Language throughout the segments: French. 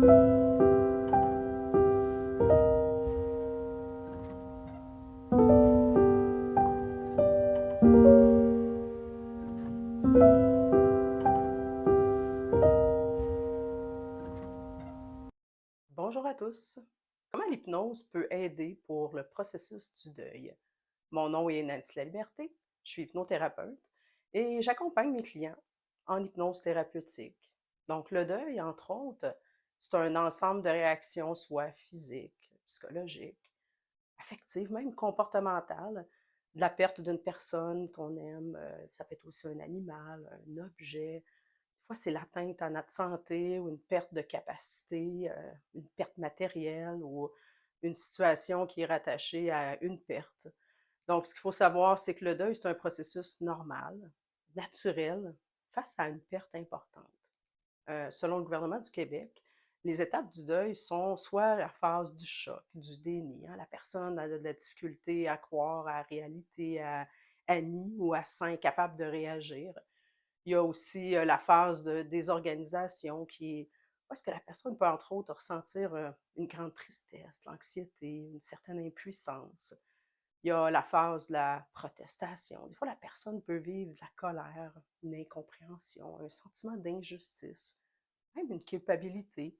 Bonjour à tous. Comment l'hypnose peut aider pour le processus du deuil? Mon nom est Nancy Laliberté, je suis hypnothérapeute et j'accompagne mes clients en hypnose thérapeutique. Donc, le deuil, entre autres, c'est un ensemble de réactions, soit physiques, psychologiques, affectives, même comportementales, de la perte d'une personne qu'on aime, ça peut être aussi un animal, un objet, des fois, c'est l'atteinte à notre santé ou une perte de capacité, une perte matérielle ou une situation qui est rattachée à une perte. Donc, ce qu'il faut savoir, c'est que le deuil, c'est un processus normal, naturel, face à une perte importante. Selon le gouvernement du Québec, les étapes du deuil sont soit la phase du choc, du déni, hein, la personne a de la difficulté à croire à la réalité, à nie ou à s'incapable de réagir. Il y a aussi la phase de désorganisation qui est où est-ce que la personne peut, entre autres, ressentir une grande tristesse, l'anxiété, une certaine impuissance. Il y a la phase de la protestation. Des fois, la personne peut vivre de la colère, une incompréhension, un sentiment d'injustice, même une culpabilité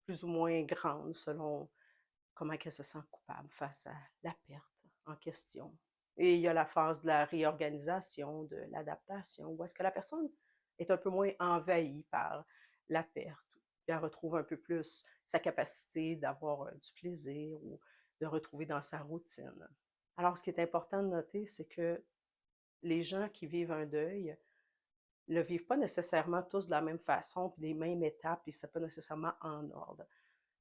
plus ou moins grande selon comment elle se sent coupable face à la perte en question. Et il y a la phase de la réorganisation, de l'adaptation, où est-ce que la personne est un peu moins envahie par la perte, puis elle retrouve un peu plus sa capacité d'avoir du plaisir ou de retrouver dans sa routine. Alors, ce qui est important de noter, c'est que les gens qui vivent un deuil ne le vivent pas nécessairement tous de la même façon, puis les mêmes étapes, puis c'est pas nécessairement en ordre.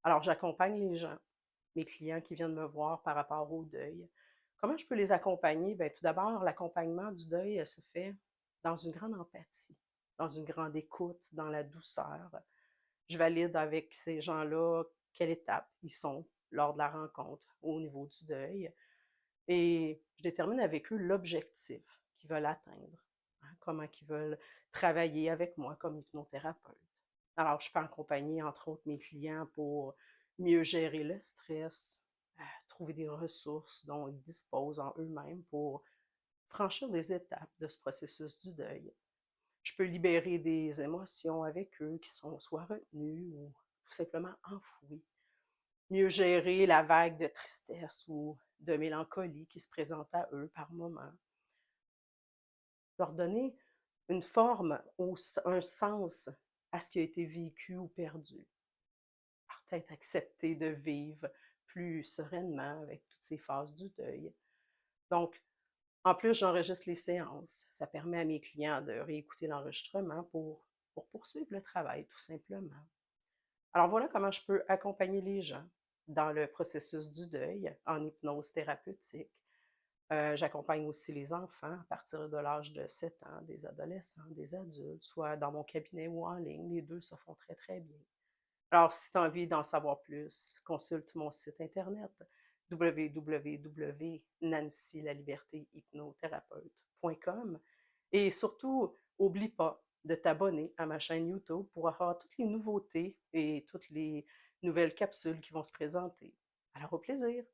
Alors, j'accompagne les gens, mes clients qui viennent me voir par rapport au deuil. Comment je peux les accompagner? Bien, tout d'abord, l'accompagnement du deuil se fait dans une grande empathie, dans une grande écoute, dans la douceur. Je valide avec ces gens-là quelle étape ils sont lors de la rencontre au niveau du deuil et je détermine avec eux l'objectif qu'ils veulent atteindre, hein, comment ils veulent travailler avec moi comme hypnothérapeute. Alors, je peux accompagner, entre autres, mes clients pour mieux gérer le stress, trouver des ressources dont ils disposent en eux-mêmes pour franchir des étapes de ce processus du deuil. Je peux libérer des émotions avec eux qui sont soit retenues ou tout simplement enfouies. Mieux gérer la vague de tristesse ou de mélancolie qui se présente à eux par moment. Leur donner une forme ou un sens à ce qui a été vécu ou perdu. Peut-être accepter de vivre plus sereinement avec toutes ces phases du deuil. Donc, en plus, j'enregistre les séances. Ça permet à mes clients de réécouter l'enregistrement pour poursuivre le travail, tout simplement. Alors voilà comment je peux accompagner les gens dans le processus du deuil en hypnose thérapeutique. J'accompagne aussi les enfants à partir de l'âge de 7 ans, des adolescents, des adultes, soit dans mon cabinet ou en ligne. Les deux se font très, très bien. Alors, si tu as envie d'en savoir plus, consulte mon site internet www.nancylalibertéhypnothérapeute.com et surtout, n'oublie pas de t'abonner à ma chaîne YouTube pour avoir toutes les nouveautés et toutes les nouvelles capsules qui vont se présenter. Alors, au plaisir!